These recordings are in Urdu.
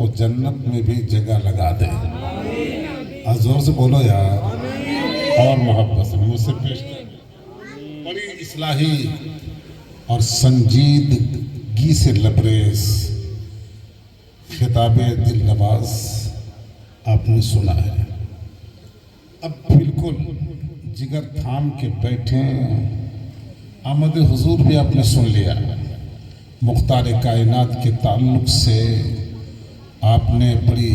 کو جنت میں بھی جگہ لگا دے۔ زور سے بولو یار، اور محبت سے مجھ سے پیش کر۔ بڑی اصلاحی اور سنجیدگی سے لبریز خطاب دل نواز آپ نے سنا ہے۔ اب بالکل جگر تھام کے بیٹھیں، آمد حضور بھی آپ نے سن لیا۔ مختار کائنات کے تعلق سے آپ نے بڑی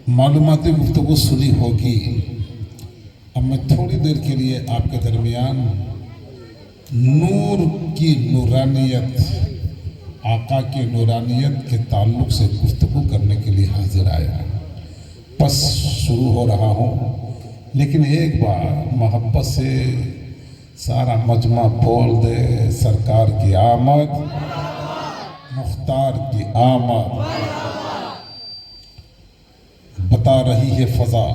معلوماتی گفتگو سنی ہوگی۔ اب میں تھوڑی دیر کے لیے آپ کے درمیان نور کی نورانیت، آقا کی نورانیت کے تعلق سے گفتگو کرنے کے لیے حاضر آیا۔ بس شروع ہو رہا ہوں، لیکن ایک بار محبت سے سارا مجمع بول دے، سرکار کی آمد، مختار کی آمد۔ بتا رہی ہے فضا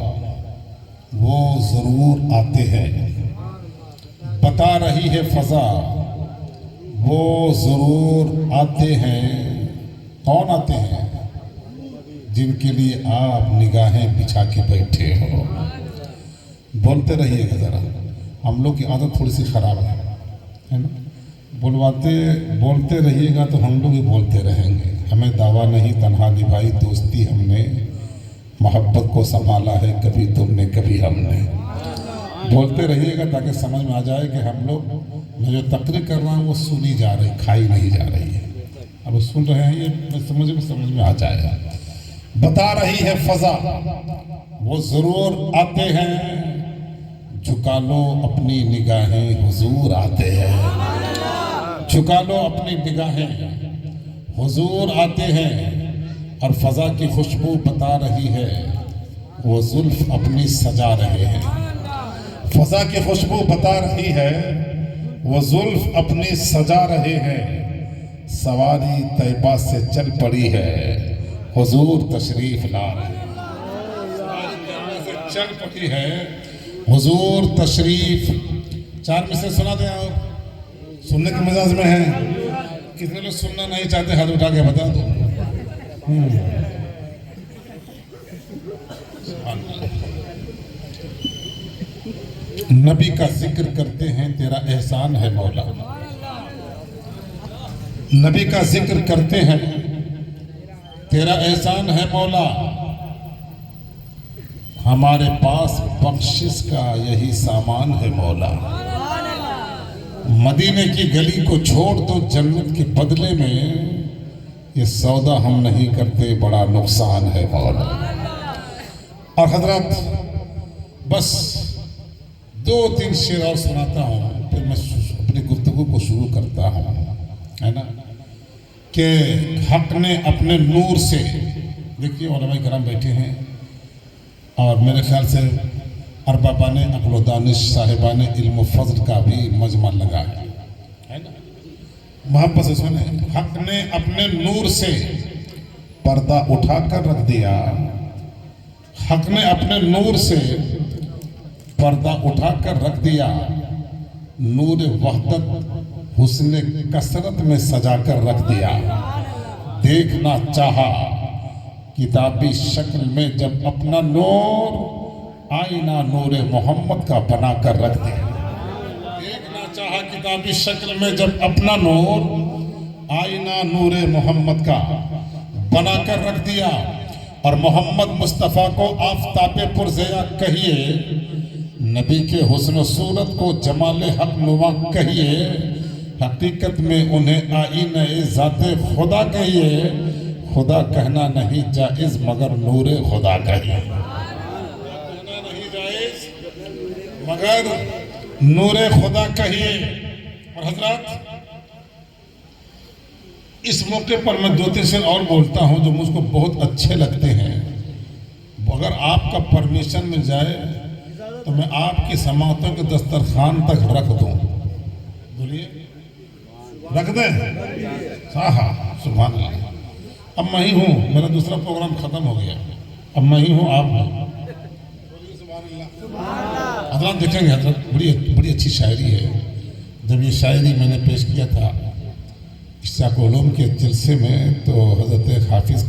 وہ ضرور آتے ہیں، بتا رہی ہے فضا وہ ضرور آتے ہیں۔ کون آتے ہیں؟ جن کے لیے آپ نگاہیں بچھا کے بیٹھے ہو۔ بولتے رہیے گا ذرا، ہم لوگ کی عادت تھوڑی سی خراب ہے نا، بولتے رہیے گا تو ہم لوگ بھی بولتے رہیں گے۔ ہمیں دعویٰ نہیں، تنہا نبھائی دوستی ہم نے، محبت کو سنبھالا ہے کبھی تم نے کبھی ہم نے۔ بولتے رہیے گا تاکہ سمجھ میں آ جائے کہ ہم لوگ، میں جو تقریر کر رہا ہوں وہ سنی جا رہی، کھائی نہیں جا رہی ہے۔ اب سن رہے ہیں، یہ سمجھ میں آ جائے گا۔ بتا رہی ہے فضا وہ ضرور آتے ہیں، جھکا لو اپنی نگاہیں حضور آتے ہیں۔ جھکا لو اپنی نگاہیں حضور آتے ہیں، اور فضا کی خوشبو بتا رہی ہے وہ زلف اپنی سجا رہے ہیں۔ فضا کی خوشبو بتا رہی ہے وہ زلف اپنی سجا رہے ہیں۔ سواری طیبہ سے چل پڑی ہے، حضور تشریف لا رہے ہیں۔ چل پڑی ہے، حضور تشریف۔ چار میں سے سنا دیں آپ، سننے کے مزاج میں ہیں؟ کتنے لوگ سننا نہیں چاہتے؟ ہاتھ اٹھا کے بتا دو۔ نبی کا ذکر کرتے ہیں تیرا احسان ہے مولا، نبی کا ذکر کرتے ہیں تیرا احسان ہے مولا، ہمارے پاس بخشش کا یہی سامان ہے مولا۔ مدینے کی گلی کو چھوڑ دو جنت کے بدلے میں، یہ سودا ہم نہیں کرتے بڑا نقصان ہے مولا۔ اور حضرات بس 2-3 شعر اور سناتا ہوں، پھر میں اپنی گفتگو کو شروع کرتا ہوں، ہے نا، کہ حق نے اپنے نور سے، دیکھیے علماء کرام بیٹھے ہیں، اور میرے خیال سے اربابان عقل و دانش، صاحبان علم و فضل کا بھی مجمع لگا ہے نا۔ محبت سے سنیں، حق نے اپنے نور سے پردہ اٹھا کر رکھ دیا، حق نے اپنے نور سے پردہ اٹھا کر رکھ دیا، نور وحدت حسن کثرت میں سجا کر رکھ دیا۔ دیکھنا چاہا کتابی شکل میں جب اپنا نور، آئینہ نور محمد کا بنا کر رکھ دیا۔ دیکھنا چاہا کتابی شکل میں جب اپنا نور، آئینہ نور محمد کا بنا کر رکھ دیا، اور محمد مصطفیٰ کو آفتاب پرضیاء کہیے، نبی کے حسن و صورت کو جمال حق نما کہیے، حقیقت میں انہیں آئینہ ذات خدا کہیے، خدا کہنا نہیں جائز مگر نور خدا کہیے، کہنا نہیں جائز مگر نور خدا کہیے۔ اور حضرات اس موقع پر میں 2-3 شعر اور بولتا ہوں جو مجھ کو بہت اچھے لگتے ہیں، اگر آپ کا پرمیشن مل جائے تو میں آپ کی سماعتوں کے دسترخوان تک رکھ دوں۔ بولیے، رکھ دیں؟ ہاں سبحان اللہ۔ اب میں ہی ہوں، میرا دوسرا پروگرام ختم ہو گیا، اب میں ہی ہوں، آپ ہیں۔ حضرات دیکھیں گے، حضرت بڑی اچھی شاعری ہے۔ جب یہ شاعری میں نے پیش کیا تھا اشتیاق علوم کے جلسے میں، تو حضرت حافظ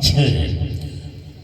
6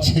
6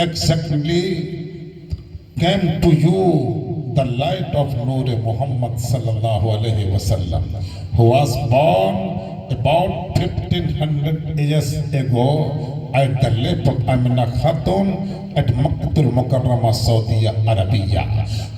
exactly came to you the light of Nur Muhammad sallallahu alaihi wasallam, who was born about 1500 years ago at the lap of Amina Khatun at Makkatul Mukarrama Saudi Arabia।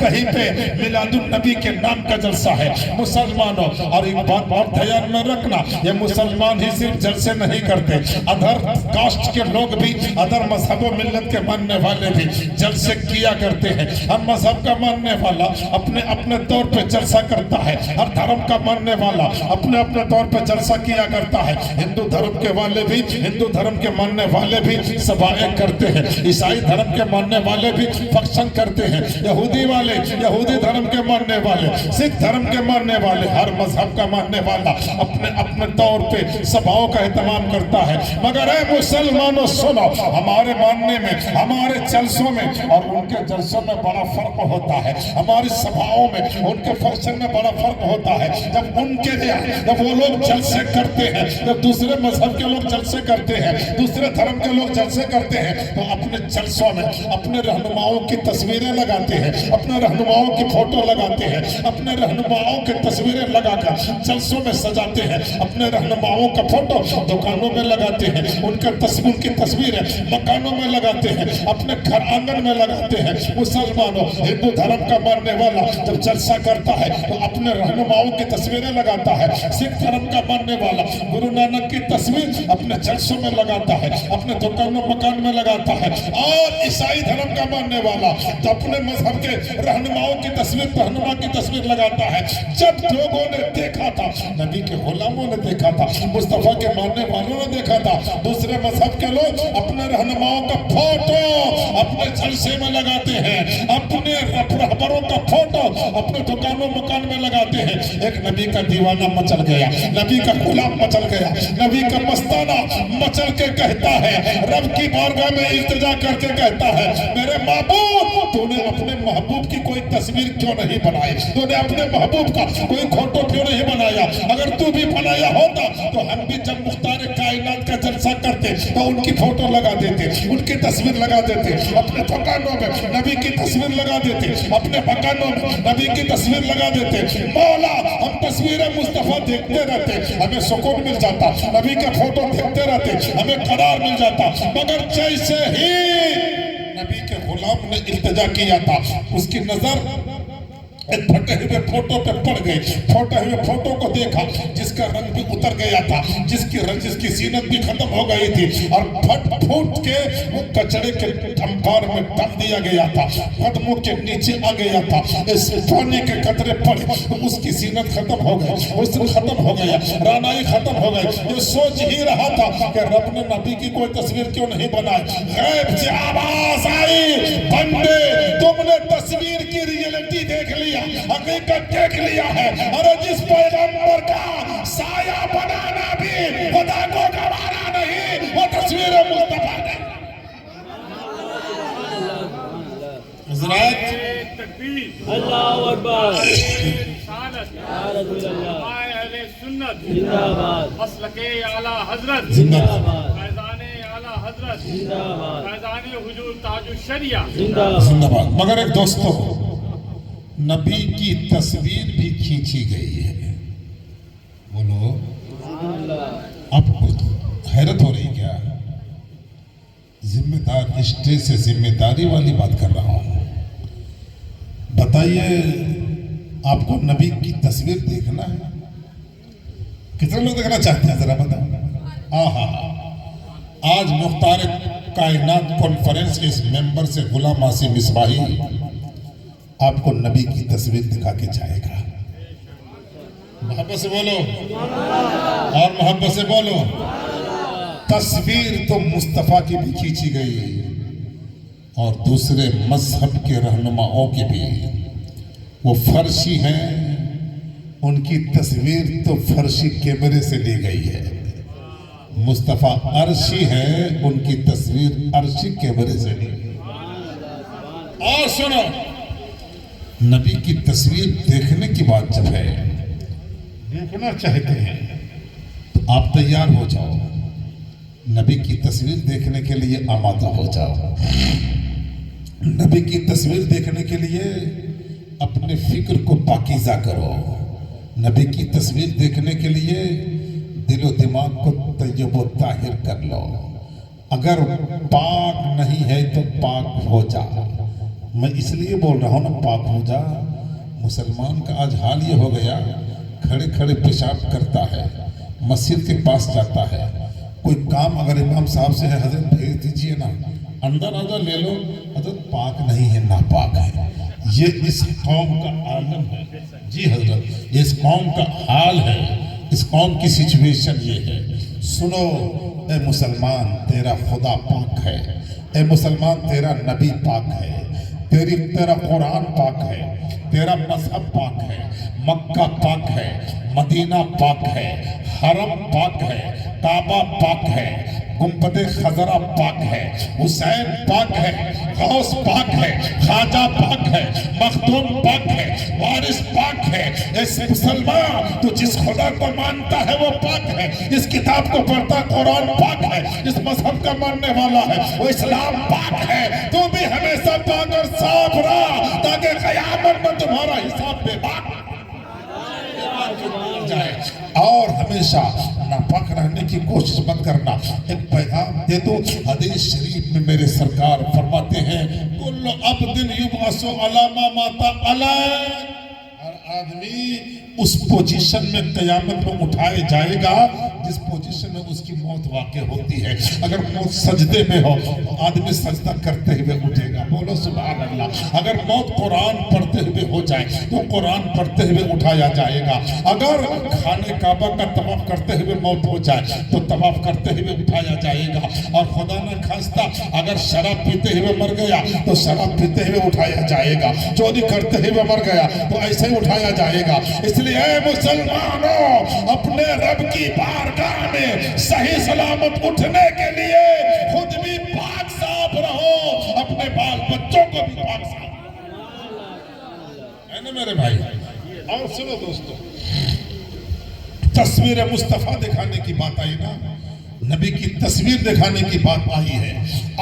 کہیں پہ میلاد النبی کے نام کا جلسہ ہے مسلمانوں. اور ایک بات اور دھیان میں رکھنا، یہ مسلمان ہی صرف جلسے نہیں کرتے، ادر کاسٹ کے لوگ بھی، ادر مذہب و ملت کے ماننے والے بھی جلسے کیا کرتے ہیں. ہر مذہب کا ماننے والا اپنے اپنے طور پہ جلسہ کرتا ہے، ہر دھرم کا ماننے والا اپنے اپنے طور پہ جلسہ کیا کرتا ہے. ہندو دھرم کے والے بھی، ہندو دھرم کے ماننے والے بھی سبائیں کرتے ہیں، عیسائی دھرم کے ماننے والے بھی فنکشن کرتے ہیں، یہودی والے یہودی دھرم کے ماننے والے، سکھ دھرم کے ماننے والے، ہر مذہب کا ماننے والا اپنے اپنے طور پہ سبھاؤں کا اہتمام کرتا ہے. مگر اے مسلمانوں سنو، ہمارے ماننے میں، ہمارے جلسوں میں اور ان کے جلسوں میں بڑا فرق ہوتا ہے. ہماری سبھاؤں میں ان کے فنکشن میں بڑا فرق ہوتا ہے. جب ان کے جب وہ لوگ جلسے کرتے ہیں، جب دوسرے مذہب کے لوگ جلسے کرتے ہیں، دوسرے دھرم کے لوگ جلسے کرتے ہیں، تو اپنے جلسوں میں اپنے رہنماؤں کی تصویریں لگاتے ہیں، اپنے رہنماؤں کی فوٹو لگاتے ہیں، اپنے رہنماؤں کی تصویریں لگا کر جلسوں میں سجاتے ہیں، اپنے رہنماؤں کا فوٹو دکانوں میں لگاتے ہیں، ان کی تصویریں مکانوں میں لگاتے ہیں، اپنے گھر آنگن میں لگاتے ہیں. مسلمانوں، ہندو دھرم کا ماننے والا جب جلسہ کرتا ہے تو اپنے رہنماؤں کی تصویریں لگاتا ہے. سکھ دھرم کا ماننے والا گرو نانک کی تصویر اپنے جلسوں میں لگاتا ہے، اپنے دکانوں مکان میں لگاتا ہے. اور عیسائی دھرم کا ماننے والا تو اپنے مذہب کے رہنماؤں کی تصویر لگاتا ہے. جب لوگوں نے دیکھا تھا، نبی کے غلاموں نے دیکھا تھا، مصطفیٰ کے ماننے والوں نے دیکھا تھا، دوسرے مذہب کے لوگ اپنے رہنماؤں کا فوٹو اپنے جلسے میں لگاتے ہیں، اپنے رہبروں کا فوٹو اپنے دکانوں مکان میں لگاتے ہیں. ایک نبی کا دیوانہ مچل گیا، نبی کا غلام مچل گیا، نبی کا مستانہ مچل کے کہتا ہے، رب کی بارگاہ میں التجا کر کے کہتا ہے، میرے محبوب تو نے اپنے محبوب کی کوئی تصویر کیوں نہیں بنائی؟ تو نے اپنے محبوب کا کوئی فوٹو کیوں نہیں بنایا؟ اگر تو بھی بنایا ہوتا تو ہم بھی جب مختار کائنات کا جلسہ کرتے تو ان کی فوٹو لگا دیتے، ان کی تصویر لگا دیتے، اپنے دکانوں میں نبی کی تصویر لگا دیتے، اپنے مکانوں میں نبی کی تصویر لگا دیتے. مولا، ہم تصویر مصطفیٰ دیکھتے رہتے، ہمیں سکون مل جاتا، نبی کا فوٹو دیکھتے رہتے، ہمیں قرار مل جاتا. مگر جیسے ہی نبی کے غلام نے التجا کیا تھا، اس کی نظر ایک پھٹے ہوئے فوٹو پہ پڑ گئی. پھٹے ہوئے فوٹو کو دیکھا جس کا رنگ بھی اتر گیا تھا، جس کی زینت بھی ختم ہو گئی تھی، اور پھٹ پھوٹ کے وہ کچڑے کے انبار میں ڈال دیا گیا تھا، قدموں کے نیچے آ گیا تھا. اس پانی کے قطرے پڑے تو اس کی زینت ختم ہو گئی، حسن ختم ہو گیا، رانائی ختم ہو گئی. یہ سوچ ہی رہا تھا کہ رب نے نبی کی کوئی تصویر کیوں نہیں بنائی. غیب سے آواز آئی، بندے تم نے تصویر کی ریئلٹی دیکھ لیا، حقیقت دیکھ لیا ہے. اور جس پیغمبر کا سایہ بنانا بھی خدا کو گوارا نہیں، وہ تصویر مصطفیٰ نے. حضرات، اللہ اکبر، رسالت، اہل سنت، زندہ باد، مسلک اعلیٰ حضرت، زندہ باد، فیضان اعلیٰ حضرت، زندہ باد، فیضان حضور تاج الشریعہ، زندہ باد. زندہ باد. مگر ایک دوستو، نبی کی تصویر بھی کھینچی گئی ہے. بولو، اب کچھ حیرت ہو رہی کیا؟ ذمہ دار اسٹیج سے ذمہ داری والی بات کر رہا ہوں. بتائیے، آپ کو نبی کی تصویر دیکھنا ہے؟ کتنے لوگ دیکھنا چاہتے ہیں ذرا بتاؤ. آج مختار کائنات کانفرنس کے اس ممبر سے غلام عاصم مصباحی آپ کو نبی کی تصویر دکھا کے جائے گا. محبت سے بولو اور محبت سے بولو. تصویر تو مصطفیٰ کی بھی کھینچی گئی اور دوسرے مذہب کے رہنماؤں کی بھی. وہ فرشی ہیں، ان کی تصویر تو فرشی کیمرے سے لی گئی ہے. مصطفیٰ عرشی ہیں، ان کی تصویر عرشی کیمرے سے لی گئی. اور سنو، نبی کی تصویر دیکھنے کی بات جب ہے، دیکھنا چاہتے ہیں تو آپ تیار ہو جاؤ. نبی کی تصویر دیکھنے کے لیے آمادہ ہو جاؤ. نبی کی تصویر دیکھنے کے لیے اپنے فکر کو پاکیزہ کرو. نبی کی تصویر دیکھنے کے لیے دل و دماغ کو طیب و طاہر کر لو. اگر پاک نہیں ہے تو پاک ہو جا. میں اس لیے بول رہا ہوں نا پاک ہو جا. مسلمان کا آج حال یہ ہو گیا کھڑے کھڑے پیشاب کرتا ہے, مسجد کے پاس جاتا ہے, کوئی کام اگر امام صاحب سے ہے حضرت بھیج دیجئے نا, اندر آدھا لے لو, حضرت پاک نہیں ہے ناپاک ہے. یہ اس قوم کا عالم ہے. جی حضرت یہ اس قوم کا حال ہے, اس قوم کی سچویشن یہ ہے. سنو اے مسلمان تیرا خدا پاک ہے, اے مسلمان تیرا نبی پاک ہے, تیرا قرآن پاک ہے, تیرا مذہب پاک ہے, مکہ پاک ہے, مدینہ پاک ہے, حرم پاک ہے, کعبہ پاک ہے, گنبد خضرہ پاک ہے, حسین پاک ہے, غوث پاک ہے, خواجہ پاک ہے, مخدوم پاک ہے, وارث پاک ہے. اس مسلمان تو جس خدا کو مانتا ہے وہ پاک ہے, اس کتاب کو پڑھتا قرآن پاک ہے, اس مذہب کا ماننے والا ہے وہ اسلام پاک ہے. تو بھی ہمیشہ پاک اور صاف رہا تاکہ قیامت میں تمہارا حساب بے باک جائے. اور ہمیشہ ناپاک رہنے کی کوشش مت کرنا. ایک پیغام دے دو. حدیث شریف میں میرے سرکار فرماتے ہیں کل عبد یبعث علی ما مات علیہ, ہر آدمی اس پوزیشن میں قیامت میں اٹھائے جائے گا جس پوزیشن میں اس کی موت واقع ہوتی ہے. اگر موت سجدے میں ہو تو آدمی سجدہ کرتے ہوئے اٹھے گا, بولو سبحان اللہ. اگر موت قرآن پڑھتے ہوئے ہو جائے تو قرآن پڑھتے ہوئے اٹھایا جائے گا. اگر خانہ کعبہ کا طواف کرتے ہوئے موت ہو جائے تو طواف کرتے ہوئے اٹھایا جائے گا. اور خدا نہ خواستہ اگر شراب پیتے ہوئے مر گیا تو شراب پیتے ہوئے اٹھایا جائے گا. چوری کرتے ہوئے مر گیا تو ایسے ہی اٹھایا جائے گا. اس لیے اے مسلمانوں اپنے رب کی بارگاہ میں صحیح سلامت اٹھنے کے لیے خود بھی پاک صاف رہو, اپنے بال بچوں کو بھی پاک صاف ہے نا میرے بھائی. اور سنو دوستو, تصویر مصطفیٰ دکھانے کی بات آئی نا, نبی کی تصویر دکھانے کی بات آئی ہے.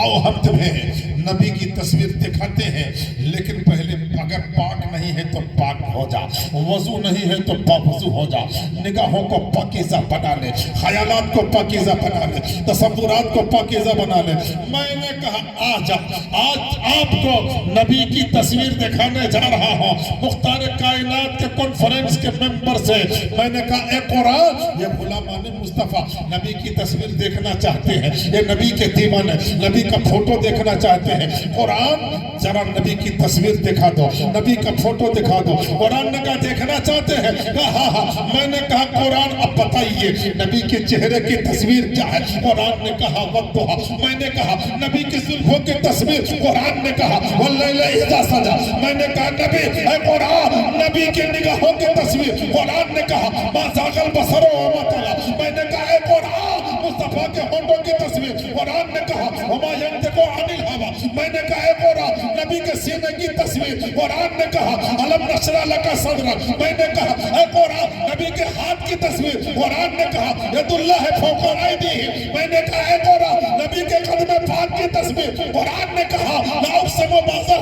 آؤ ہم تمہیں نبی کی تصویر دکھاتے ہیں, لیکن پہلے اگر پاک نہیں ہے تو پاک ہو جا, وضو نہیں ہے تو پاکیزہ ہو جا, نگاہوں کو پاکیزہ بنا لے, خیالات کو پاکیزہ بنا لے, تصورات کو پاکیزہ بنا لے. میں نے کہا آج آپ کو نبی کی تصویر دکھانے جا رہا ہوں. مختار کائنات کے کانفرنس کے ممبر سے میں نے کہا اے قرآن, یہ غلامان مصطفیٰ نبی کی تصویر دیکھنا چاہتے ہیں, یہ نبی کے دیوانے نبی کا فوٹو دیکھنا چاہتے ہیں. قرآن ذرا نبی کی تصویر دکھا دو, نبی کا فوٹو دکھا دو. قرآن نے کہا دیکھنا چاہتے ہیں, کہا ہاں. میں نے کہا قرآن اب بتائیے نبی کے چہرے کی تصویر کیا ہے. قرآن نے کہا والضحیٰ. میں نے کہا نبی کی زلفوں کی تصویر. قرآن نے کہا واللیل اذا سجا. میں نے کہا نبی اے قرآن نبی کی نگاہوں کی تصویر. قرآن نے کہا ما زاغ البصر وما طغى. میں نے کہا اے قرآن مصطفیٰ کے ہونٹوں کی تصویر. قرآن نے کہا وما ينطق عن الهوى. میں نے کہا اے قرآن نبی کے سینے کی تصویر. قرآن نے کہا الم نشرح لک صدرک. میں نے کہا اے قرآن نبی کے ہاتھ کی تصویر. قرآن نے کہا ید اللہ فوق ایدیہم. میں نے کہا اے قرآن نبی کے قدم پاک کی تصویر. قرآن نے کہا لا اقسم بہذا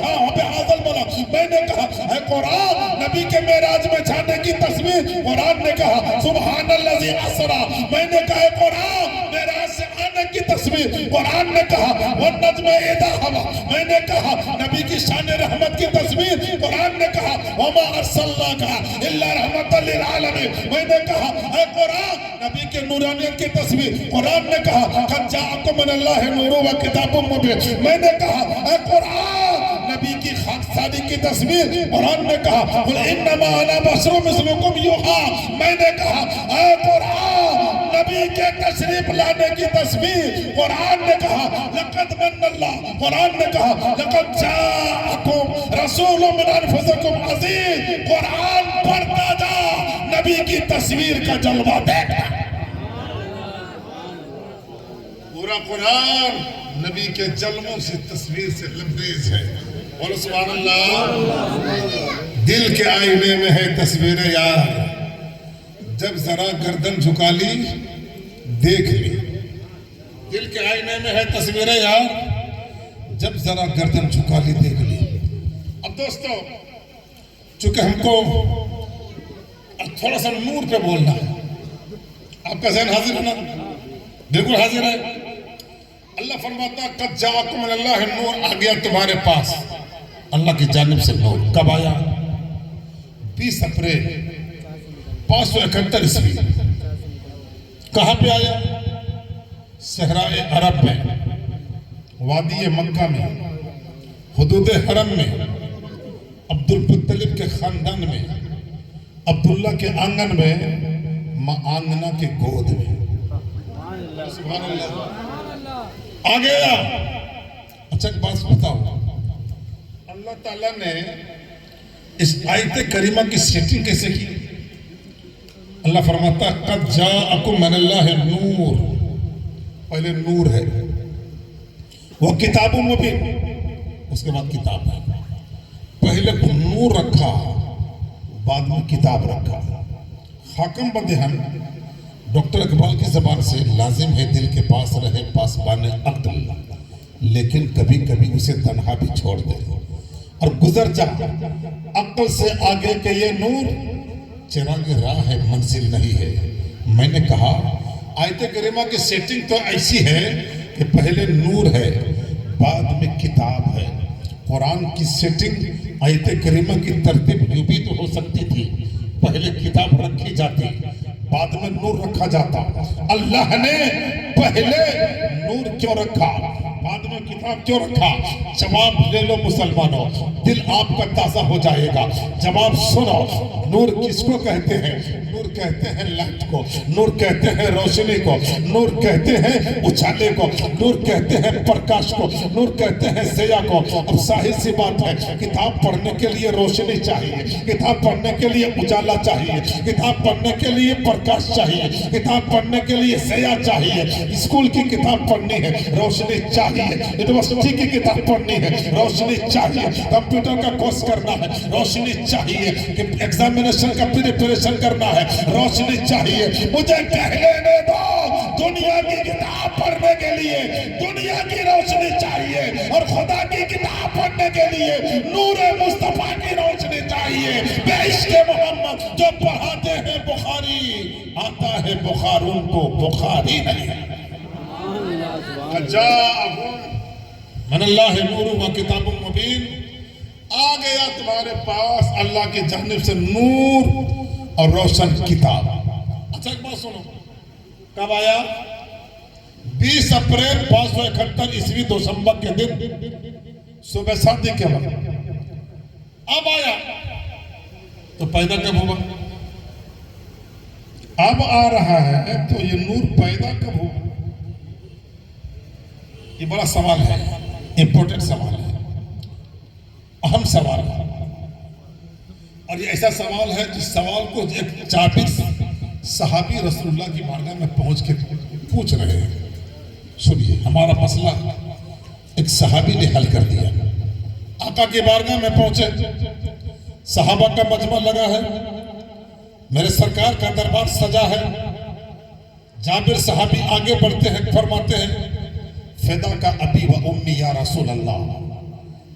البلد. میں نے کہا اے قرآن نبی کے معراج میں جانے کی تصویر. قرآن نے کہا سبحان الذی اسری. میں نے کہا اے قرآن معراج سے آنے کی تصویر. قرآن نے کہا والنجم اذا ہوا. میں نے کہا نبی کی شان رحمت کی تصویر. قرآن نے کہا وما ارسلناک الا رحمت للعالمین. میں نے کہا اے قرآن نبی کے نورانیت کی تصویر. قرآن نے کہا قد جاءکم من اللہ نور و کتاب مبین. میں نے کہا اے قرآن نبی کی خاکساری کی تصویر. قرآن نے کہا قل انما انا بشر مثلکم یوحی. میں نے کہا اے قرآن نبی کے تشریف لانے کی تصویر. قرآن نے کہا لقد من اللہ. قرآن نے کہا لقد جاءکم رسول من انفسکم عزیز. قرآن پڑھتا جا, نبی کی تصویر کا جلوہ دیکھتا. پورا قرآن نبی کے جلووں سے تصویر سے لبریز ہے. بولو سبحان اللہ. دل کے آئینے میں ہے تصویر یار, جب ذرا گردن جھکا لی دیکھ لی. دل کے آئینے میں ہے تصویر یار, جب ذرا گردن جھکا لی دیکھ لی. اب دوستو چونکہ ہم کو تھوڑا سا نور پہ بولنا ہے, آپ کا ذہن حاضر ہے نا؟ بالکل حاضر ہے. اللہ فرماتا قد جاءکم من اللہ نور, آ گیا تمہارے پاس. اللہ کی جانب سے نور کب آیا؟ 20 اپریل 571 عیسوی. کہاں پہ آیا؟ صحرائے عرب میں، وادی مکہ میں، حدود حرم میں، عبد المطلب کے خاندان میں، عبداللہ کے آنگن میں، ماں آنگنہ کے گود میں. سبحان اللہ. آ گیا. اچھا ایک بات بتاؤ، اللہ تعالیٰ نے اس آیت کریمہ کی سیٹنگ کیسے کی؟ اللہ فرماتا قد جاءکم من اللہ نور، پہلے نور ہے، وہ کتاب مبین، اس کے بعد کتاب ہے. پہلے نور رکھا، بعد میں کتاب رکھا. حاکم بدہن ڈاکٹر اقبال کی زبان سے لازم ہے دل کے پاس رہے پاسبان عقل، لیکن کبھی کبھی اسے تنہا بھی چھوڑ دے اور گزر جا عقل سے آگے کہ یہ نور چراغ راہ ہے منزل نہیں ہے. میں نے کہا آیت کریمہ کی سیٹنگ تو ایسی ہے کہ پہلے نور ہے بعد میں کتاب ہے. قرآن کی سیٹنگ آیت کریمہ کی ترتیب یوں بھی تو ہو سکتی تھی، پہلے کتاب رکھی جاتی بعد میں نور رکھا جاتا. اللہ نے پہلے نور کیوں رکھا بعد میں کتاب کیوں رکھا؟ جواب لے لو مسلمانوں، دل آپ کا تازہ ہو جائے گا. جواب سنو، نور کس کو کہتے ہیں؟ نور کہتے ہیں لائٹ کو، نور کہتے ہیں روشنی کو، نور کہتے ہیں اجالے کو، نور کہتے ہیں پرکاش کو، نور کہتے ہیں ضیاء کو. اب ظاہر سی بات ہے کتاب پڑھنے کے لیے روشنی چاہیے، کتاب پڑھنے کے لیے اجالا چاہیے، کتاب پڑھنے کے لیے پرکاش چاہیے، کتاب پڑھنے کے لیے ضیاء چاہیے. اسکول کی کتاب پڑھنی ہے روشنی چاہیے، یونیورسٹی کی کتاب پڑھنی ہے روشنی چاہیے، کمپیوٹر کا کورس کرنا ہے روشنی چاہیے، ایگزامینیشن کا پریپریشن کرنا ہے روشنی چاہیے. مجھے کہہ لینے دو، دنیا کی کتاب پڑھنے کے لیے دنیا کی روشنی چاہیے اور خدا کی کتاب پڑھنے کے لیے نور مصطفیٰ کی روشنی چاہیے. بے عشق محمد جو پڑھاتے ہیں بخاری، آتا ہے بخار ان کو بخاری نہیں. من اللہ نور و کتاب مبین، آ گیا تمہارے پاس اللہ کی جانب سے نور اور روشن کتاب. اچھا ایک بات سنو، کب آیا؟ 20 اپریل 571 عیسوی دسمبر کے دن صبح 7 کے وقت اب آیا. تو پیدا کب ہوا؟ اب آ رہا ہے تو یہ نور پیدا کب ہوا؟ یہ بڑا سوال ہے، امپورٹنٹ سوال ہے، اہم سوال ہے. اور یہ ایسا سوال ہے جس سوال کو ایک چابر صحابی رسول اللہ کی بارگاہ میں پہنچ کے پوچھ رہے ہیں. سنیے، ہمارا مسئلہ ایک صحابی نے حل کر دیا. آقا کی بارگاہ میں پہنچے، صحابہ کا مجمع لگا ہے، میرے سرکار کا دربار سجا ہے. جابر صحابی آگے بڑھتے ہیں، فرماتے ہیں فدا کا ابی و امی یا رسول اللہ،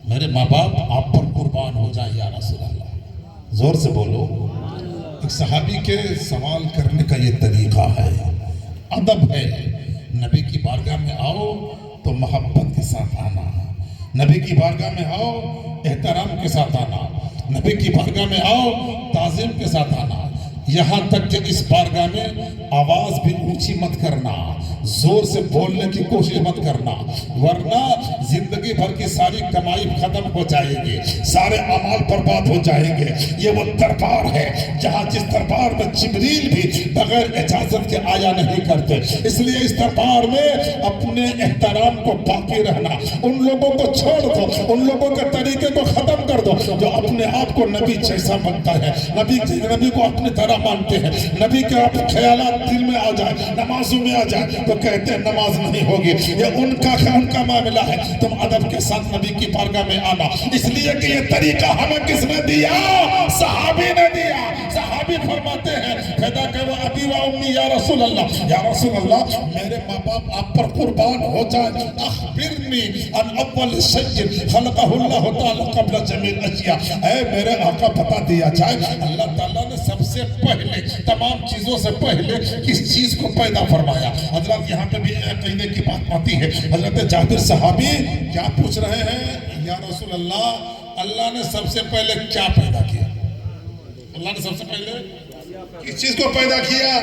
میرے ماں باپ آپ پر قربان ہو جائیں یا رسول اللہ. زور سے بولو. ایک صحابی کے سوال کرنے کا یہ طریقہ ہے، ادب ہے. نبی کی بارگاہ میں آؤ تو محبت کے ساتھ آنا، نبی کی بارگاہ میں آؤ احترام کے ساتھ آنا، نبی کی بارگاہ میں آؤ تعظیم کے ساتھ آنا. یہاں تک کہ اس بارگاہ میں آواز بھی اونچی مت کرنا، زور سے بولنے کی کوشش مت کرنا، ورنہ زندگی بھر کی ساری کمائی ختم ہو جائے گی، سارے اعمال برباد ہو جائیں گے. یہ وہ دربار ہے جہاں جس دربار میں جبریل بھی بغیر اجازت کے آیا نہیں کرتے. اس لیے اس دربار میں اپنے احترام کو باقی رہنا، ان لوگوں کو چھوڑ دو، ان لوگوں کے طریقے کو ختم کر دو جو اپنے آپ کو نبی جیسا مانتا ہے، نبی کو اپنی طرح مانتے ہیں. نبی کے آپ خیالات دل میں آ جائے، نمازوں میں آ جائے تو کہتے ہیں نماز نہیں ہوگی. یہ ان کا معاملہ ہے. تم ادب کے ساتھ نبی کی بارگاہ میں آنا، اس لیے کہ یہ طریقہ ہمیں کس نے دیا؟ صحابی نے دیا. صحابی فرماتے ہیں فدا کہ وہ ابی و امی یا رسول اللہ، یا رسول اللہ میرے ماں باپ آپ پر قربان ہو جائیں. اخبرنی ان اول شیء خلقہ اللہ تعالی قبل جمیع الاشیاء، اے میرے آقا بتا دیا جائے اللہ تعالیٰ نے سب سے پہلے، تمام چیزوں سے پہلے کس چیز کو پیدا فرمایا؟ حضرت یہاں پہ بھی عقیدے کی بات آتی ہے. حضرت جابر صحابی کیا پوچھ رہے ہیں؟ یا رسول اللہ اللہ نے سب سے پہلے کیا پیدا کیا؟ اللہ نے سب سے پہلے کس چیز کو پیدا کیا؟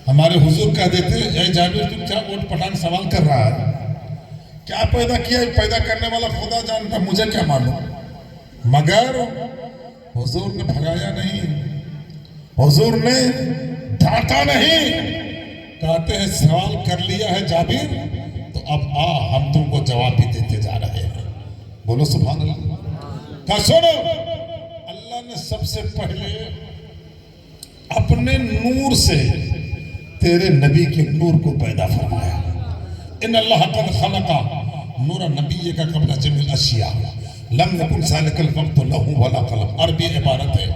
ہمارے حضور کہہ دیتے اے جابر تم کیا اوٹ پٹانگ سوال کر رہا ہے؟ کیا پیدا کیا؟ پیدا کرنے والا خدا جانتا، مجھے کیا معلوم؟ مگر حضور نے بھگایا نہیں، حضور نے ڈانٹا نہیں، کہتے ہیں سوال کر لیا ہے جابر تو اب ہم تم کو جواب بھی دیتے جا رہے ہیں۔ بولو سبحان اللہ۔ کہا سنو، اللہ نے سب سے پہلے اپنے نور سے تیرے نبی کے نور کو پیدا فرمایا۔ ان اللہ قد خلق نور نبی کا قبل جميع الاشیاء لم یکن ذلک الوقت له ولا قلم۔ عربی عبارت ہے،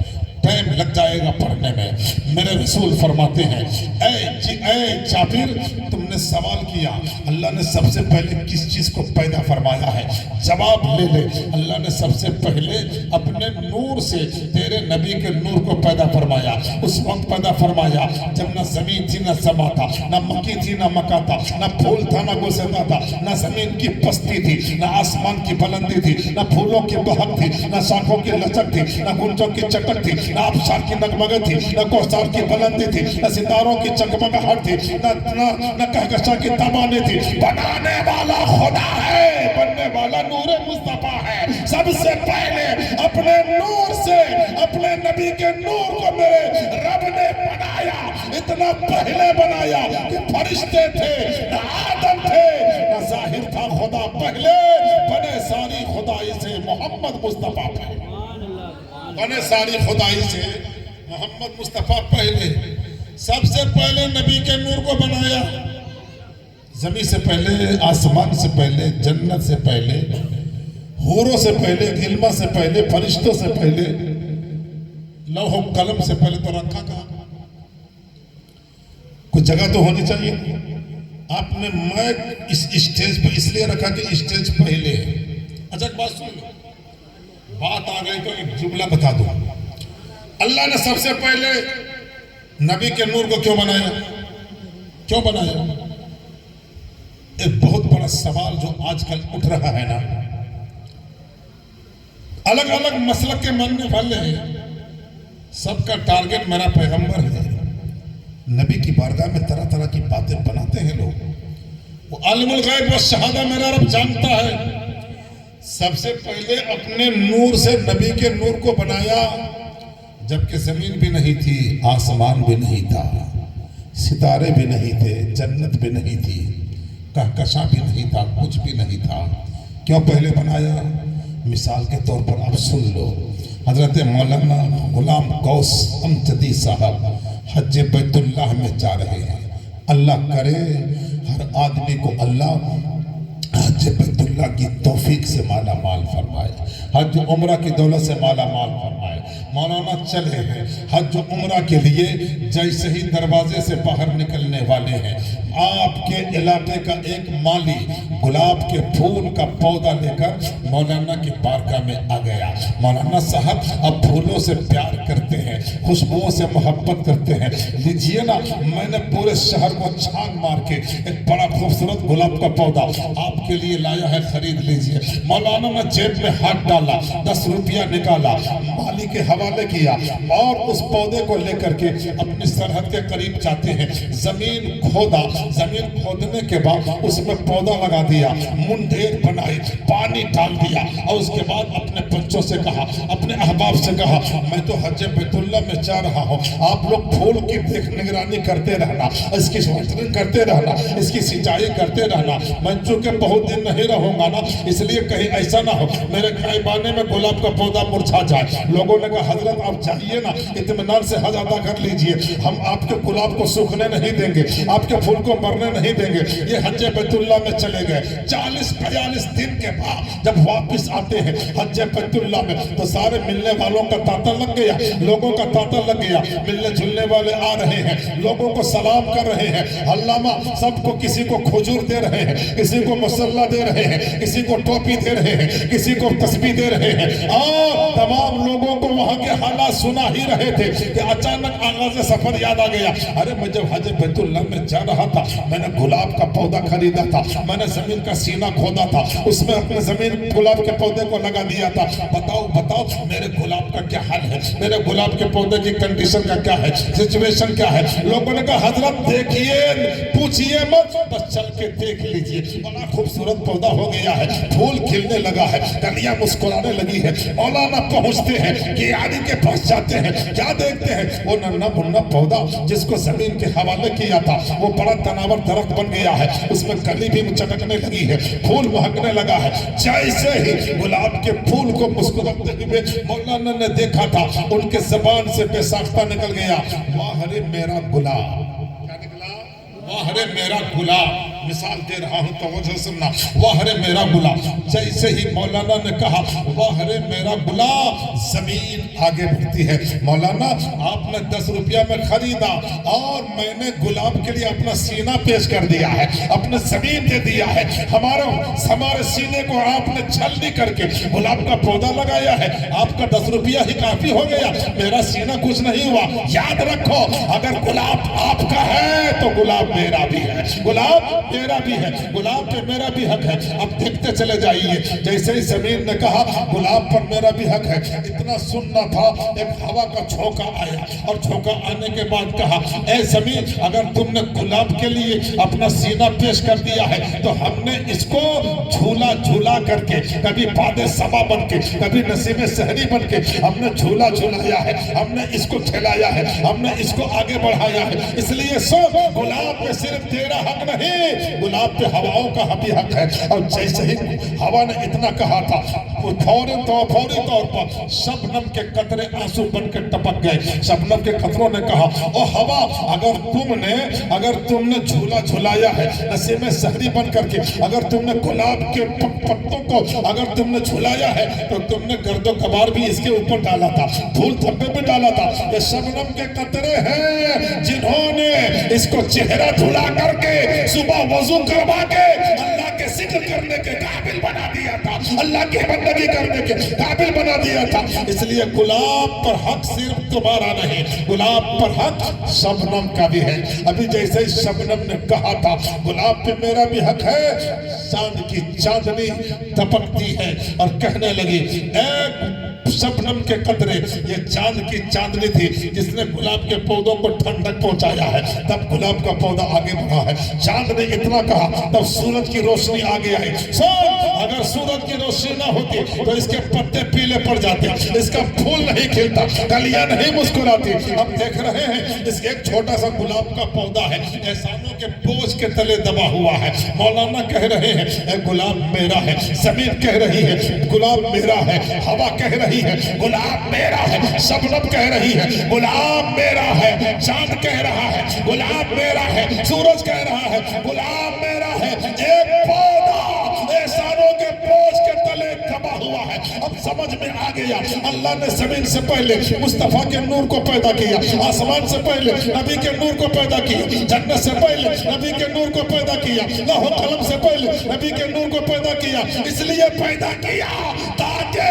ٹائم لگ جائے گا پڑھنے میں۔ میرے رسول فرماتے ہیں اے جابر تم نے سوال کیا اللہ نے سب سے پہلے کس چیز کو پیدا فرمایا ہے، جواب لے لے۔ اللہ نے سب سے پہلے اپنے نور سے تیرے نبی کے نور کو پیدا فرمایا۔ اس وقت پیدا فرمایا جب نہ زمین تھی نہ سما تھا، نہ مکی تھی نہ مکا تھا، نہ پھول تھا نہ گلستاں تھا، نہ زمین کی پستی تھی نہ آسمان کی بلندی تھی، نہ پھولوں کی بہک تھی نہ شاخوں کی لچک تھی، نہ گنجوں کی چٹک تھی، نہ آبشار کی نگمگت تھی، نہ کوثر کی بلندی تھی، نہ ستاروں کی چکمگاہٹ تھی، نہ کہکشاں کی تابانی تھی۔ بنانے والا خدا ہے، بننے والا نور مصطفیٰ ہے۔ سب سے پہلے اپنے نور سے اپنے نبی کے نور کو میرے رب نے بنایا۔ اتنا پہلے بنایا کہ فرشتے تھے نہ آدم تھے نہ ظاہر تھا خدا پہلے، بنے ساری خدائی سے محمد مصطفیٰ پہلے، بنے ساری خدائی سے محمد مصطفیٰ پہلے۔ سب سے پہلے نبی کے نور کو بنایا، زمین سے پہلے، آسمان سے پہلے، جنت سے پہلے، حوروں سے پہلے، غلمہ سے پہلے، فرشتوں سے پہلے، لوح و قلم سے پہلے تو رکھا کہاں؟ کچھ جگہ تو ہونی چاہیے۔ آپ نے مائک اس اسٹیج پہ اس لیے رکھا کہ اسٹیج پہلے ہے۔ اچھا ایک بات سن لو، بات آ گئی تو ایک جملہ بتا دو۔ اللہ نے سب سے پہلے نبی کے نور کو کیوں بنایا؟ کیوں بنایا؟ ایک بہت بڑا سوال جو آج کل اٹھ رہا ہے نا، الگ الگ مسلک کے ماننے والے ہیں، سب کا ٹارگٹ میرا پیغمبر ہے۔ نبی کی بارگاہ میں طرح طرح کی باتیں بناتے ہیں لوگ۔ وہ عالم الغیب و شہادہ میرا رب جانتا ہے۔ سب سے پہلے اپنے نور سے نبی کے نور کو بنایا، جبکہ زمین بھی نہیں تھی، آسمان بھی نہیں تھا، ستارے بھی نہیں تھے، جنت بھی نہیں تھی، کہکشاں بھی نہیں تھا، کچھ بھی نہیں تھا۔ کیوں پہلے بنایا؟ مثال کے طور پر آپ سن لو، حضرت مولانا غلام غوث امجدی صاحب حج بیت اللہ میں جا رہے ہیں۔ اللہ کرے ہر آدمی کو اللہ حج بیت اللہ کی توفیق سے مالا مال فرمائے، حج عمرہ کی دولت سے مالا مال فرمائے۔ مولانا چلے ہیں حج عمرہ کے لیے، جیسے ہی دروازے سے باہر نکلنے والے ہیں، آپ کے علاقے کا ایک مالی گلاب کے پھول کا پودا لے کر مولانا کی بارگاہ میں آ گیا۔ مولانا صاحب اب پھولوں سے پیار کرتے ہیں، خوشبوؤں سے محبت کرتے ہیں، لیجئے نا، میں نے پورے شہر کو چھان مار کے ایک بڑا خوبصورت گلاب کا پودا آپ کے لیے لایا ہے، خرید لیجئے۔ مولانا نے جیب میں ہاتھ ڈالا، 10 روپیہ نکالا، مالی کے حوالے کیا، اور اس پودے کو لے کر کے اپنی سرحد کے قریب جاتے ہیں۔ زمین کھودا، زمین کھودنے کے بعد اس میں پودا لگا دیا، منڈیر بنائی، پانی ڈال دیا، اور اس کے بعد اپنے بچوں سے کہا، اپنے احباب سے کہا، میں تو حج بیت اللہ میں جا رہا ہوں، آپ لوگ پھول کی دیکھ نگرانی کرتے رہنا، اس کی واٹرنگ کرتے رہنا، اس کی سینچائی کرتے رہنا۔ میں چونکہ بہت دن نہیں رہوں گا نا، اس لیے کہیں ایسا نہ ہو میرے غائبانے میں گلاب کا پودا مرجھا جائے۔ لوگوں نے کہا حضرت آپ جائیے نا، اطمینان سے حج ادا کر لیجئے، ہم آپ کے گلاب کو سوکھنے نہیں دیں گے، آپ کے پھول کو مرنے نہیں دیں گے۔ یہ حج بیت اللہ میں چلے گئے۔ 40-42 دن کے بعد جب واپس آتے ہیں حج بیت اللہ میں، تو سارے ملنے والوں کا تانتا لگ گیا، لوگوں کا تانتا لگ گیا، ملنے جلنے والے آ رہے ہیں، لوگوں کو سلام کر رہے ہیں، علامہ سب کو، کسی کو کھجور دے رہے ہیں، کسی کو مسلح دے رہے ہیں، کسی کو ٹوپی دے رہے ہیں، کسی کو تسبیح دے رہے ہیں، اور تمام لوگوں کو وہاں کے حالات سنا ہی رہے تھے کہ اچانک آغاز سفر یاد آ گیا۔ ارے میں جب حج بیت اللہ میں جا رہا تھا، میں نے گلاب کا پودا خریدا تھا، میں نے زمین زمین کا سینہ کھودا تھا, اس میں اپنے زمین گلاب کے پودے کو لگا دیا تھا. بتاؤ بتاؤ میرے گلاب کا کیا حال ہے, میرے گلاب کے پودے کی کنڈیشن کا کیا ہے, سچویشن کیا ہے. لوگوں نے کہا حضرت دیکھیے پوچھئے مت, بس چل کے دیکھ لیجئے. بڑا خوبصورت پودا ہو گیا ہے, پھول کھلنے لگا ہے, کلیاں مسکرانے لگی ہے. مولانا پہنچتے ہیں, قیادی کے پاس جاتے ہیں, کیا دیکھتے ہیں, وہ ننھا منھا پودا جس کو زمین کے حوالے کیا تھا وہ بڑا تناور درخت بن گیا ہے. اس میں کلی بھی چٹکنے لگی ہے, پھول مہکنے لگا ہے. جیسے ہی گلاب کے پھول کو مسکراتے ہوئے مولانا نے دیکھا تھا, ان کے زبان سے بے ساختہ نکل گیا, واہ رے میرا گلاب. کیا نکلا؟ واہ رے میرا گلاب. مثال دے رہا ہوں تو مجھے سننا, واہ رے میرا گلاب. جیسے ہی مولانا نے کہا واہ رے میرا گلاب, زمین آگے بڑھتی ہے. مولانا آپ نے 10 روپیہ میں خریدا اور میں نے گلاب کے لیے اپنا سینہ پیش کر دیا ہے, اپنے زمین دے دیا ہے. ہمارے سینے کو آپ نے چھلنی کر کے گلاب کا پودا لگایا ہے. آپ کا 10 روپیہ ہی کافی ہو گیا, میرا سینہ کچھ نہیں ہوا. یاد رکھو اگر گلاب آپ کا ہے تو گلاب میرا بھی ہے, گلاب میرا بھی ہے, گلاب پہ میرا بھی حق ہے. اب دیکھتے چلے جائیے. جیسے ہی زمین نے کہا گلاب پر میرا بھی حق ہے, اتنا سننا تھا, ایک ہوا کا جھونکا آیا اور جھونکا آنے کے بعد کہا اے زمین اگر تم نے گلاب کے لیے اپنا سینہ پیش کر دیا ہے تو ہم نے اس کو جھولا جھولا کر کے, کبھی باد صبا بن کے, کبھی نسیم سحری بن کے ہم نے جھولا جھولایا ہے, ہم نے اس کو کھلایا ہے, ہم نے اس کو آگے بڑھایا ہے. اس لیے سن, گلاب پہ صرف تیرا حق نہیں, گلاب پہ ہواؤں کا بھی حق ہے. اور جیسے ہی ہوا نے اتنا کہا تھا فوری طور پر شبنم کے قطرے آنسو بن کے ٹپک گئے. شبنم کے قطروں نے کہا او ہوا اگر تم نے جھولا جھولایا ہے نسیم سحری بن کر کے, اگر تم نے گلاب کے پتوں کو اگر تم نے جھولایا ہے تو تم نے گرد و غبار بھی اس کے اوپر ڈالا تھا, دھول دھبے بھی ڈالا تھا. یہ شبنم کے قطرے ہیں جنہوں نے اس کو چہرہ دھلا کر کے صبح وضو کروا کے اللہ کے ذکر کرنے کے قابل بنا دیا تھا, اللہ کی بندگی کرنے کے قابل بنا دیا تھا. اس لیے گلاب پر حق صرف تمہارا نہیں, گلاب پر حق شبنم کا بھی ہے. ابھی جیسے شبنم نے کہا تھا گلاب پہ میرا بھی حق ہے, چاند کی چاندنی دپکتی ہے اور کہنے لگی اے شبنم کے قطرے, یہ چاند کی چاندنی تھی جس نے گلاب کے پودوں کو ٹھنڈک پہنچایا ہے, تب گلاب کا پودا آگے بڑھا ہے. چاند نے اتنا کہا تب سورج کی روشنی آگے آئی. اگر سورج کی روشنی نہ ہوتی تو اس کے پتے پیلے پڑ جاتے, اس کا پھول نہیں کھلتا, کلیاں نہیں مسکراتی. اب دیکھ رہے ہیں اس کے ایک چھوٹا سا گلاب کا پودا ہے, احسانوں کے بوجھ کے تلے دبا ہوا ہے. مولانا کہہ رہے ہیں اے گلاب میرا ہے, زمین کہہ رہی ہے گلاب میرا ہے, ہوا کہہ رہی ہے گلاب میرا ہے, شبنم کہہ رہی ہے گلاب میرا ہے, چاند کہہ رہا ہے گلاب میرا ہے, سورج کہہ رہا ہے گلاب میرا ہے. ایک پودا احسانوں کے بوجھ کے تلے دبا ہوا ہے. اب سمجھ میں آ گیا, اللہ نے زمین سے پہلے مصطفیٰ کے نور کو پیدا کیا, آسمان سے پہلے نبی کے نور کو پیدا کیا, جنت سے پہلے نبی کے نور کو پیدا کیا, لوح و قلم سے پہلے نبی کے نور کو پیدا کیا. اس لیے پیدا کیا تاکہ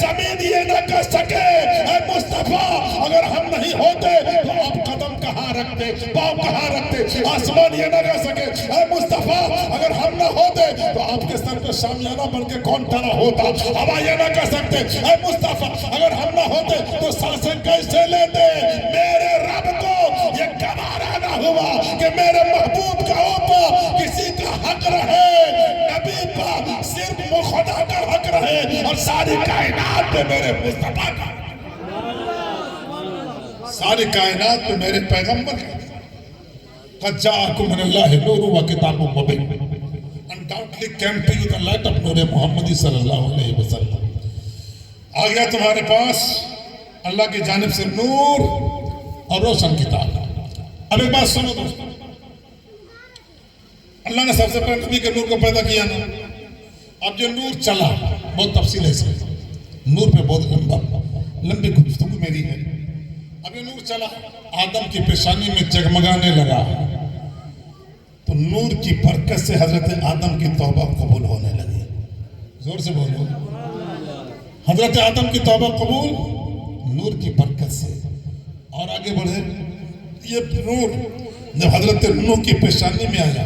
زمین یہ نہ کہہ سکے اے مصطفیٰ اگر ہم نہیں ہوتے تو آپ قدم کہاں رکھتے, پاؤں کہاں رکھتے. آسمان یہ نہ کہہ سکے اے مصطفیٰ اگر ہم نہ ہوتے تو آپ کے سر پہ شامیانہ بن کے کون کھڑا ہوتا. ہوا یہ نہ کہہ سکتے اے مصطفیٰ اگر ہم نہ ہوتے تو سانسیں کیسے لیتے. میرے رب کو یہ گوارا نہ ہوا کہ میرے محبوب کا اوپر کسی کا حق رہے, نبی کا صرف خدا کا حق رہے اور ساری کائنات پہ میرے مصطفیٰ کا, ساری کائنات پہ میرے پیغمبر کا. قد جاءکم من اللہ نور و کتاب مبین, undoubtedly came to you the light of نور محمدی صلی اللہ علیہ وسلم. آ گیا تمہارے پاس اللہ کی جانب سے نور اور روشن کتاب. اب ایک بات سنو دوستو, اللہ نے سب سے پہلے نبی کے نور کو پیدا کیا نا. اب جو نور چلا بہت تفصیل ہے اس میں, نور پہ بہت لمبی گفتگو میری ہے. اب یہ نور چلا آدم کی پیشانی میں جگمگانے لگا تو نور کی برکت سے حضرت آدم کی توبہ قبول ہونے لگی. زور سے بولو, حضرت آدم کی توبہ قبول نور کی برکت سے. اور آگے بڑھے, یہ نور جب حضرت نوح کی پیشانی میں آیا,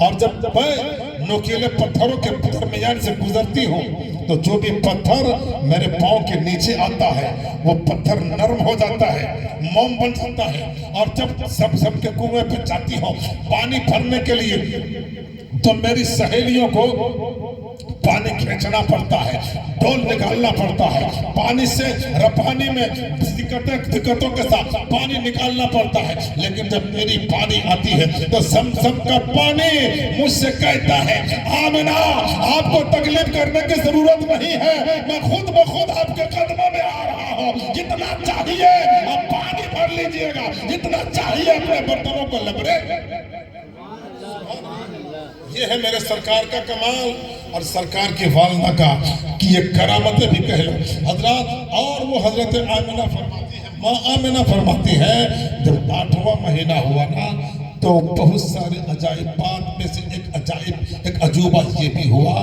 اور جب میں نوکیلے پتھروں کے درمیان سے گزرتی ہوں تو جو بھی پتھر میرے پاؤں کے نیچے آتا ہے وہ پتھر نرم ہو جاتا ہے، موم بن جاتا ہے. اور جب سب کے کنویں پہ جاتی ہوں پانی بھرنے کے لیے تو میری سہیلیوں کو پانی کھینچنا پڑتا ہے، ڈول نکالنا پڑتا ہے، پانی سے رپانی میں دقتوں کے ساتھ پانی نکالنا پڑتا ہے. لیکن جب میری پانی آتی ہے تو زمزم کا پانی مجھ سے کہتا ہے آمنہ آپ کو تکلیف کرنے کی ضرورت نہیں ہے، میں خود بخود آپ کے قدموں میں آ رہا ہوں، جتنا چاہیے آپ پانی بھر لیجئے گا، جتنا چاہیے اپنے برتنوں کو لبرے. یہ ہے میرے سرکار کا کمال اور سرکار کی والدہ کا کہ یہ کرامتیں بھی کہہ لو حضرات. اور وہ حضرت آمنہ فرماتی ہے، ماں آمنہ فرماتی ہے جب 8واں مہینہ ہوا نا تو بہت سارے عجائبات میں سے ایک عجوبہ یہ بھی ہوا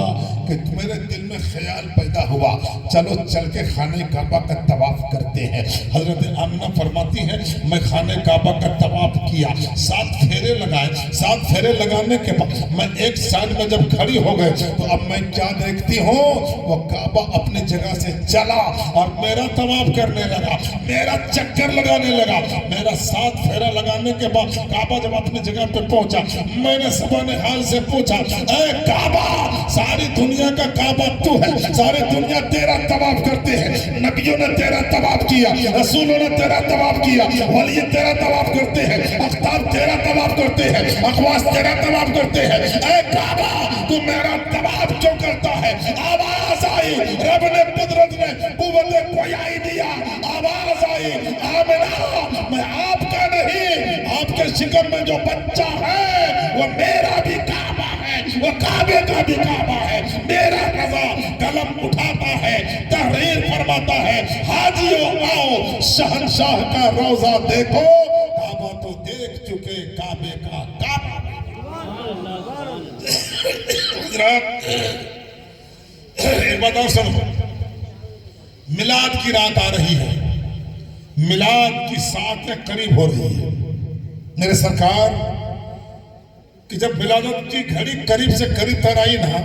کہ میرے دل میں خیال پیدا ہوا چلو چل کے خانہ کعبہ کا طواف کرتے ہیں. حضرت آمنہ فرماتی ہے میں خانہ کعبہ کا طواف کیا، 7 پھیرے لگائے. 7 پھیرے لگانے کے بعد میں ایک سائڈ میں جب کھڑی ہو گئے تو اب میں کیا دیکھتی ہوں، وہ کعبہ اپنی جگہ سے چلا اور میرا طواف کرنے لگا، میرا چکر لگانے لگا. میرا 7 پھیرا لگانے کے بعد کعبہ جب اپنی جگہ پہ پہنچا میں نے زبان حال سے پوچھا اے کعبہ ساری دنیا کا کعبہ تو ہے، ساری دنیا تیرا طواف کرتے ہیں، نبیوں نے تیرا طواف کیا، رسولوں نے تیرا طواف کیا، ولی تیرا طواف کرتے ہیں، اختاب تیرا طواف کرتے ہیں، اخواص تیرا طواف کرتے ہیں، اے کعبہ تو میرا طواف کیوں کرتا ہے؟ آواز آئی، رب نے قدرت نے قوت گویائی دیا، آواز آئی آمنہ میں آپ کا نہیں، آپ کے شکم میں جو بچہ ہے وہ میرا بھی کعبہ ہے، وہ کعبے کا بھی کعبہ ہے. میرا رضا قلم اٹھاتا ہے، تحریر فرماتا ہے حاجیوں آؤ شہنشاہ کا روضہ دیکھو، کعبہ تو دیکھ چکے کعبے کا کعبہ. حضرات ایک بات اور سنو، میلاد کی رات آ رہی ہے، میلاد کی ساعتیں قریب ہو رہی ہے. میرے سرکار کہ جب ولادت کی گھڑی قریب سے قریب تر آئی نا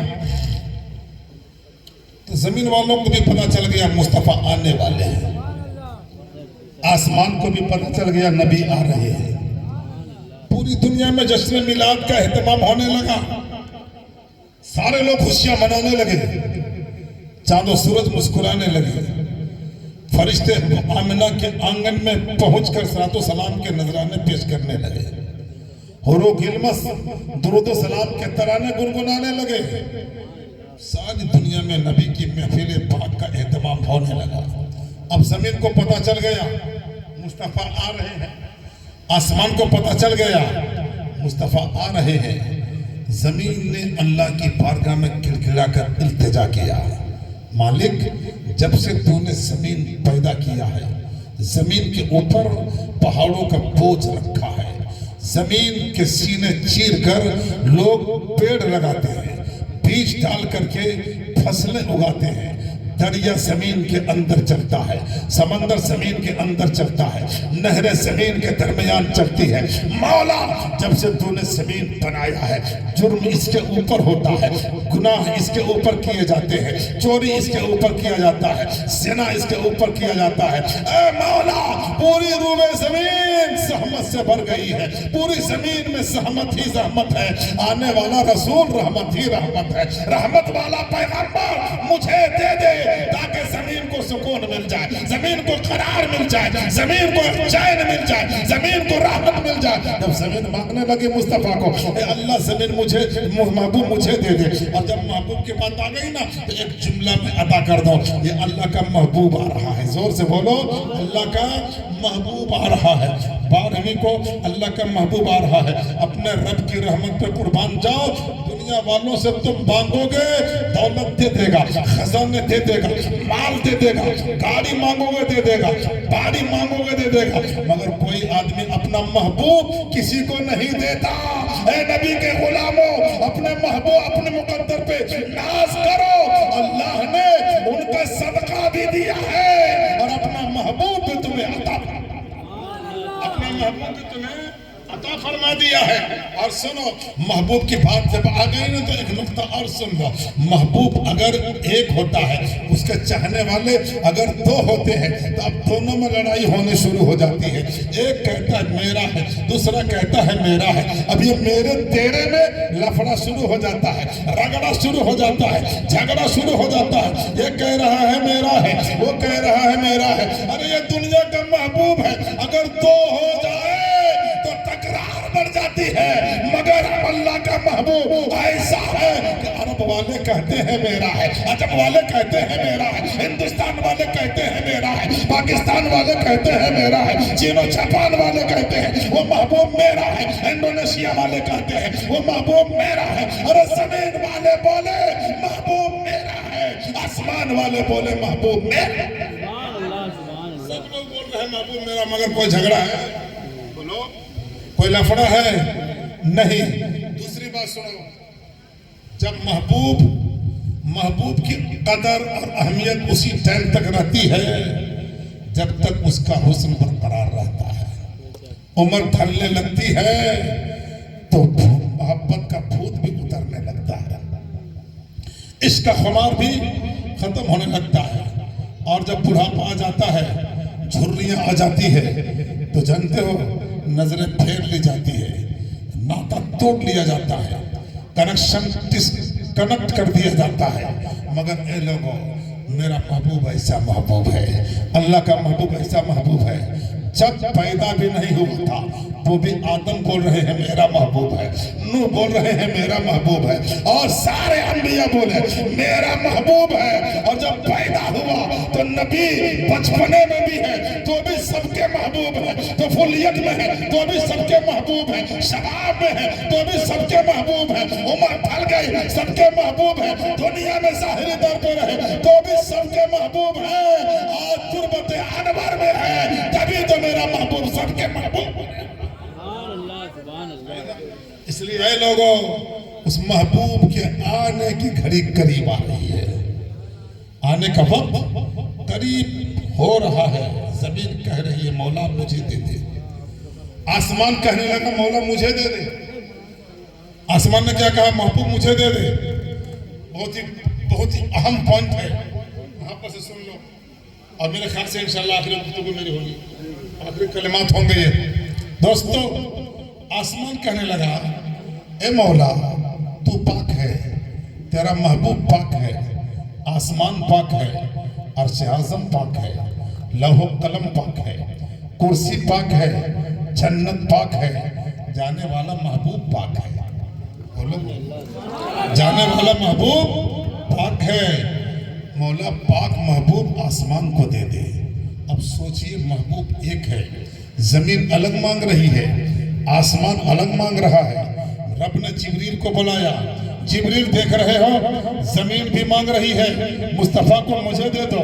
تو زمین والوں کو بھی پتہ چل گیا مصطفیٰ آنے والے ہیں، آسمان کو بھی پتہ چل گیا نبی آ رہے ہیں. پوری دنیا میں جشن میلاد کا اہتمام ہونے لگا، سارے لوگ خوشیاں منانے لگے، چاند و سورج مسکرانے لگے. فرشتے آمنہ کے آنگن میں پہنچ کر صلاۃ و سلام کے نذرانے پیش کرنے لگے، حور و گلمس درود و سلام کے ترانے گنگنانے لگے. ساری دنیا میں نبی کی محفل پاک کا اہتمام ہونے لگا. اب زمین کو پتہ چل گیا مصطفیٰ آ رہے ہیں، آسمان کو پتہ چل گیا مصطفیٰ آ رہے ہیں. زمین نے اللہ کی بارگاہ میں کھلکھلا کر التجا کیا، مالک جب سے تو نے زمین پیدا کیا ہے زمین کے اوپر پہاڑوں کا بوجھ رکھا ہے، زمین کے سینے چیر کر لوگ پیڑ لگاتے ہیں، بیج ڈال کر کے فصلیں اگاتے ہیں، دریا زمین کے اندر چلتا ہے، سمندر زمین کے اندر چلتا ہے، نہریں زمین کے درمیان چلتی ہے. مولا جب سے تو نے زمین بنایا ہے جرم اس کے اوپر ہوتا ہے، گناہ اس کے اوپر کیے جاتے ہیں، چوری اس کے اوپر کیا جاتا ہے، زنا اس کے اوپر کیا جاتا ہے. اے مولا پوری روح زمین زحمت سے بھر گئی ہے، پوری زمین میں زحمت ہی زحمت ہے. آنے والا رسول رحمت ہی رحمت ہے، رحمت والا پیغمبر مجھے دے دے تاکہ زمین کو سکون مل جائے، زمین کو قرار مل جائے، زمین کو چین مل جائے، زمین کو راحت مل جائے. جب زمین مانگنے لگے مصطفیٰ کو اے اللہ زمین مجھے محبوب مجھے دے دے، اور جب محبوب کی بات آ گئی نا تو ایک جملہ میں ادا کر دو، یہ اللہ کا محبوب آ رہا ہے. زور سے بولو اللہ کا محبوب آ رہا ہے. 12ویں کو اللہ کا محبوب آ رہا ہے. اپنے رب کی رحمت پہ قربان جاؤ. دنیا والوں سے تم مانگو گے دولت دے دے گا، خزانے دے دے گا، مال دے دے گا، گاڑی مانگو گے دے دے گا، باڑی مانگو گے دے دے گا، مگر کوئی آدمی اپنا محبوب کسی کو نہیں دیتا. اے نبی کے غلاموں اپنے محبوب اپنے مقدر پہ ناز کرو، اللہ نے ان کا صدقہ بھی دیا ہے اور اپنا محبوب بھی تمہیں عطا، اپنا محبوب بھی تمہیں عطا فرما دیا ہے. اور سنو محبوب کی بات جب آ گئی نا تو ایک نقطہ اور سن لو. محبوب اگر ایک ہوتا ہے, اس کے چاہنے والے اگر دو ہوتے ہیں تو اب دونوں میں لڑائی ہونے شروع ہو جاتی ہے. ایک کہتا ہے میرا ہے, دوسرا کہتا ہے میرا ہے. اب یہ میرے تیرے میں لفڑا شروع ہو جاتا ہے, رگڑا شروع ہو جاتا ہے, جھگڑا شروع ہو جاتا ہے. یہ کہہ رہا ہے میرا ہے, وہ کہہ رہا ہے میرا ہے. ارے یہ دنیا کا محبوب ہے, اگر دو ہو جائے تو تکرار بڑھ جاتی ہے. مگر اللہ کا محبوب ایسا ہے کہ عرب والے کہتے ہیں میرا ہے, عجم والے کہتے ہیں میرا ہے, ہندوستان والے کہتے ہیں میرا ہے, پاکستان والے کہتے ہیں میرا ہے, چین و جاپان والے کہتے ہیں وہ محبوب میرا ہے, انڈونیشیا والے کہتے ہیں وہ محبوب میرا ہے. اور زمین والے بولے محبوب میرا ہے, آسمان والے بولے محبوب میرا. سب لوگ بول رہے ہیں محبوب میرا, مگر کوئی جھگڑا ہے؟ بولو کوئی لفڑا ہے؟ نہیں. دوسری بات سنو, جب محبوب کی قدر اور اہمیت اسی ٹائم تک رہتی ہے جب تک اس کا حسن برقرار رہتا ہے. عمر ڈھلنے لگتی ہے تو محبت کا بھوت بھی اترنے لگتا ہے, عشق کا خمار بھی ختم ہونے لگتا ہے. اور جب بڑھاپا آ جاتا ہے, جھریاں آ جاتی ہے تو جانتے ہو نظریں پھیر لی جاتی ہے, ناطا توڑ لیا جاتا ہے, کنیکشن ڈسکنیکٹ کر دیا جاتا ہے. مگر اے لوگوں, میرا محبوب ایسا محبوب ہے, اللہ کا محبوب ایسا محبوب ہے. جب پیدا بھی نہیں ہوا تھا وہ بھی آدم بول رہے ہیں میرا محبوب ہے, نوح بول رہے ہیں میرا محبوب ہے, اور سارے انبیاء بولے میرا محبوب ہے. اور جب پیدا ہوا تو نبی بچپنے میں بھی ہے تو بھی سب کے محبوب ہے, طفولیت میں ہے تو بھی سب کے محبوب ہے, شباب میں ہے تو بھی سب کے محبوب ہے, عمر ڈھل گئی سب کے محبوب ہے, دنیا میں ظاہری طور پہ رہے تو بھی سب کے محبوب ہے, اور قربت انور میں ہے تبھی تو میرا محبوب سب کے محبوب ہے. اس لیے اے لوگوں, اس محبوب کے آنے کی گھڑی قریب آ رہی ہے, آنے کا وقت قریب ہو رہا ہے. زمین کہہ رہی ہے مولا مجھے دے دے, آسمان کہنے لگا مولا مجھے دے دے. آسمان نے کیا کہا؟ محبوب مجھے دے دے. بہت ہی اہم پوائنٹ ہے, یہاں پر سے سن لو. اور میرے خیال سے انشاءاللہ آخری گفتگو میری ہوگی, آخری کلمات ہوں گے یہ. دوستو, آسمان کہنے لگا اے مولا تو پاک ہے, تیرا محبوب پاک ہے, آسمان پاک ہے, عرش اعظم پاک ہے, لوح و قلم پاک ہے, کرسی پاک ہے, جنت پاک ہے, جانے والا محبوب پاک ہے. بولو, جانے والا محبوب پاک ہے. مولا پاک محبوب آسمان کو دے دے. اب سوچئے محبوب ایک ہے, زمین الگ مانگ رہی ہے, آسمان الگ مانگ رہا ہے. رب نے جبریل کو بلایا, جبریل دیکھ رہے ہو زمین بھی مانگ رہی ہے مصطفیٰ کو مجھے دے دو,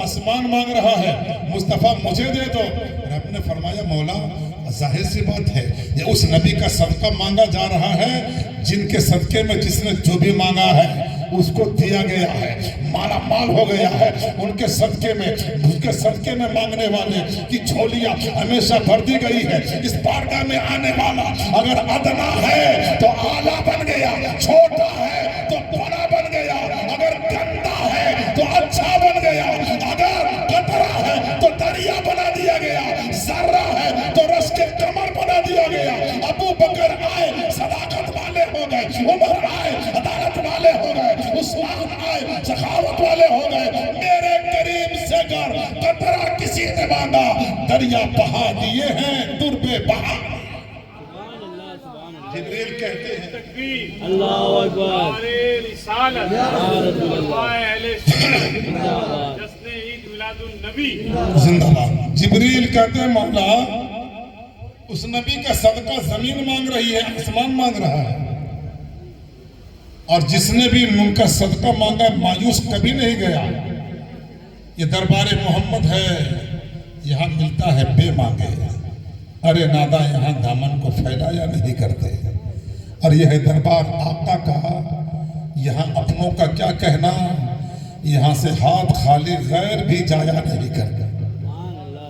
آسمان مانگ رہا ہے مصطفیٰ مجھے دے دو. رب نے فرمایا مولا ظاہر سی بات ہے یہ اس نبی کا صدقہ مانگا جا رہا ہے جن کے صدقے میں جس نے جو بھی مانگا ہے اس کو دیا گیا ہے, مالا مال ہو گیا ہے. ان کے صدقے میں مانگنے والے کی جھولیاں ہمیشہ بھر دی گئی ہے. اس بارگاہ میں آنے والا اگر ادنا ہے تو اعلیٰ بن گیا, چھوٹا ہے تو بڑا بن گیا, اگر گندا ہے تو اچھا بن گیا, اگر قطرہ ہے تو دریا بنا دیا گیا, ذرہ ہے تو رس کے کمر بنا دیا گیا. ابو بکر آئے صداقت والے ہو گئے, عمر آئے عدالت والے ہو گئے, عثمان آئے سخاوت والے ہو گئے. میرے کریم سے گر قطرہ کسی نے مانگا, دریا بہا دیے ہیں دربے بہا. جبریل کہتے ہیں تکبیر, اللہ اکبر, نعرے رسالت, دعائے اہل سنت, جشن عید میلاد النبی. زندہ باد. جبریل کہتے ہیں مولا اس نبی کا صدقہ زمین مانگ رہی ہے, آسمان مانگ رہا ہے, اور جس نے بھی ان کا صدقہ مانگا مایوس کبھی نہیں گیا. یہ دربار محمد ہے, یہاں ملتا ہے بے مانگے. ارے نادا یہاں دامن کو پھیلایا نہیں کرتے. اور یہ ہے دربار آقا کا, یہاں اپنوں کا کیا کہنا, یہاں سے ہاتھ خالی غیر بھی جایا نہیں کرتے,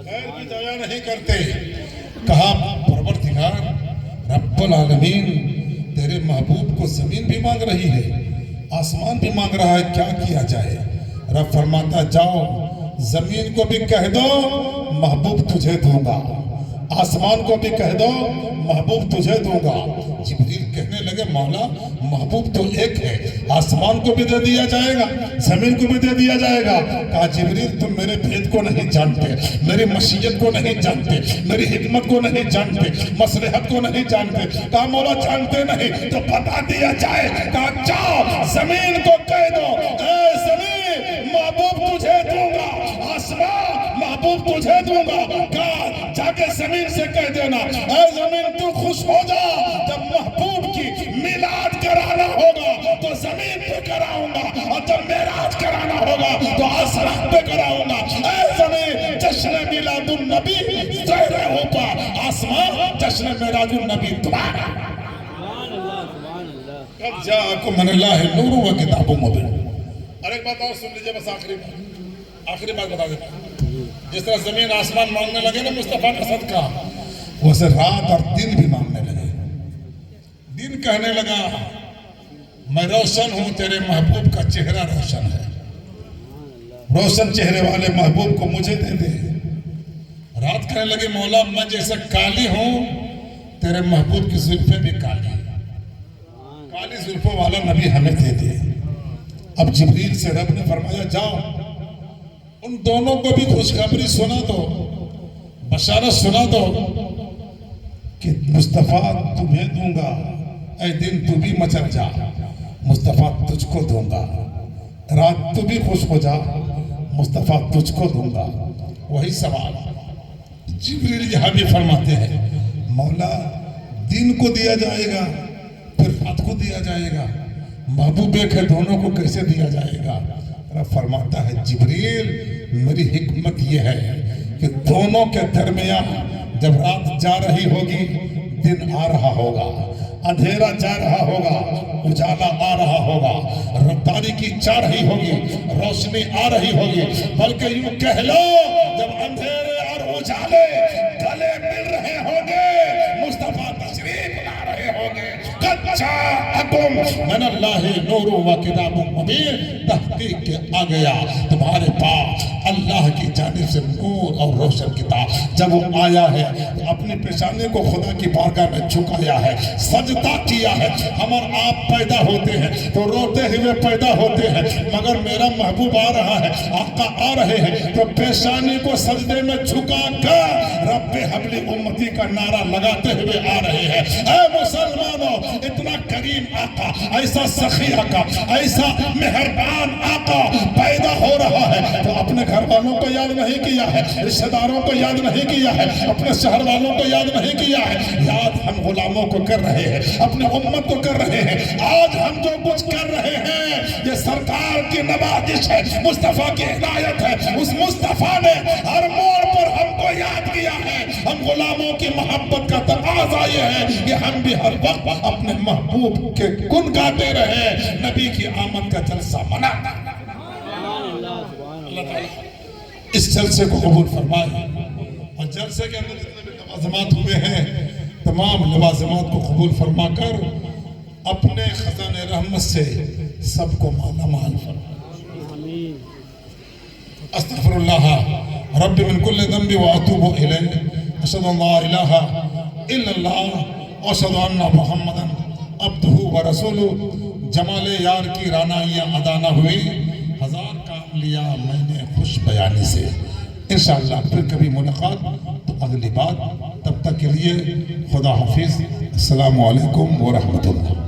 غیر بھی جایا نہیں کرتے. کہا پروردگار رب العالمین تیرے محبوب کو زمین بھی مانگ رہی ہے، آسمان بھی مانگ رہا ہے، کیا کیا جائے؟ رب فرماتا جاؤ زمین کو بھی کہہ دو محبوب تجھے دوں گا، آسمان کو بھی کہہ دو محبوب تجھے دوں گا۔ جبریل کہنے لگے مولا محبوب تو ایک ہے، آسمان کو بھی دے دیا جائے گا، زمین کو بھی دے دیا جائے گا۔ کہا جبریل تم میرے بھید کو نہیں جانتے، میری مشیت کو نہیں جانتے، میری حکمت کو نہیں جانتے، مصلحت کو نہیں جانتے۔ کہا مولا جانتے نہیں تو بتا دیا جائے۔ کہا جاؤ زمین کو کہہ دو اے زمین محبوب تجھے دوں گا، آسمان محبوب تجھے دوں گا۔ کہا جا کے زمین سے کہہ دینا اے زمین تو خوش ہو جا، جب محبوب کی میلاد کرانا ہوگا تو زمین پہ کراؤں گا، اور جب معراج کرانا ہوگا تو آسمان پہ کراؤں گا۔ اے زمین جشن میلاد النبی تیرے اوپر، آسمان جشن معراج النبی تمہارا۔ سبحان اللہ سبحان اللہ۔ قد جاءکم من اللہ نور و کتاب مبین۔ اور ایک بات اور سن لیجئے، بس آخری بات بتا دیتا ہوں۔ جس طرح زمین آسمان مانگنے لگے نا مصطفیٰ کا صدقہ، ویسے رات اور دن بھی مانگنے لگے۔ دن کہنے لگا میں روشن ہوں، تیرے محبوب کا چہرہ روشن ہے، روشن چہرے والے محبوب کو مجھے دے دے۔ رات کہنے لگے مولا میں جیسے کالی ہوں، تیرے محبوب کی زلفیں بھی کالی، کالی زلفوں والا نبی ہمیں دے دے۔ اب جبریل سے رب نے فرمایا جاؤ ان دونوں کو بھی خوشخبری سنا دو، بشارت سنا دو کہ مصطفیٰ تمہیں دوں گا، اے دن تو بھی مچل جا، مصطفیٰ تجھ کو دوں گا، رات تو بھی خوش ہو جا، مصطفیٰ تجھ کو دوں گا۔ وہی سوال جبریل یہاں بھی فرماتے ہیں مولا دن کو دیا جائے گا پھر رات کو دیا جائے گا، محبوب ایک ہے دونوں کو کیسے دیا جائے گا؟ رب فرماتا ہے جبریل میری حکمت یہ ہے کہ دونوں کے درمیان جب رات جا رہی ہوگی دن آ رہا ہوگا، اندھیرا جا رہا ہوگا اجالا آ رہا ہوگا، تاریکی جا رہی ہوگی روشنی آ رہی ہوگی، بلکہ یوں کہہ لو جب اندھیرے اور اجالے گلے مل رہے ہوں گے مصطفیٰ تشریف لا رہے ہوں گے۔ قد جاءکم من اللہ نور و کتاب مبین، تحقیق کے آ گیا تمہارے پاس اللہ کی جانب سے نور اور روشن کتاب۔ جب وہ آیا ہے تو اپنی پیشانی کو خدا کی بارگاہ میں جھکایا ہے، سجدہ کیا ہے۔ ہم اور آپ پیدا ہوتے ہیں تو روتے ہوئے پیدا ہوتے ہیں، مگر میرا محبوب آ رہا ہے، آقا آ رہے ہیں تو پیشانی کو سجدے میں جھکا کر رب حبلی امتی کا نعرہ لگاتے ہوئے آ رہے ہیں۔ اے مسلمانوں اتنا کریم آقا، ایسا سخی آقا، ایسا مہربان آقا پیدا ہو رہا ہے تو اپنے گھر والوں کو یاد نہیں کیا ہے، رشتہ داروں کو یاد نہیں کیا ہے، اپنے شہر والوں کو یاد نہیں کیا ہے۔ یاد ہم غلاموں کو کر رہے ہیں، اپنے امت کو کر رہے ہیں۔ آج ہم جو کچھ کر رہے ہیں یہ سرکار کی نوازش ہے، مصطفیٰ کی ہدایت ہے۔ اس مصطفیٰ نے ہر موڑ پر ہم کو یاد کیا ہے۔ ہم غلاموں کی محبت کا تقاضا یہ ہے کہ ہم بھی ہر وقت اپنے محبوب کے گن گاتے رہے، نبی کی آمد کا جلسہ مناتے رہے۔ اللہ تعالیٰ اس جلسے کو قبول فرمائے، اور جلسے کے اندر جتنے بھی لوازمات ہوئے ہیں تمام لوازمات کو قبول فرما کر اپنے خزانہ رحمت سے سب کو مالا مال فرمائے۔ استغفر اللہ رب من کل ذنب واتوب الیہ، اشہد ان لا الہ الا اللہ واشہد ان محمدا عبدہ ورسولہ۔ جمال یار کی رانائیاں ادا نہ ہوئی، ہزار کام لیا میں نے خوش بیانی سے۔ انشاءاللہ پھر کبھی ملاقات تو اگلی بات، تب تک کے لیے خدا حافظ، السلام علیکم ورحمۃ اللہ۔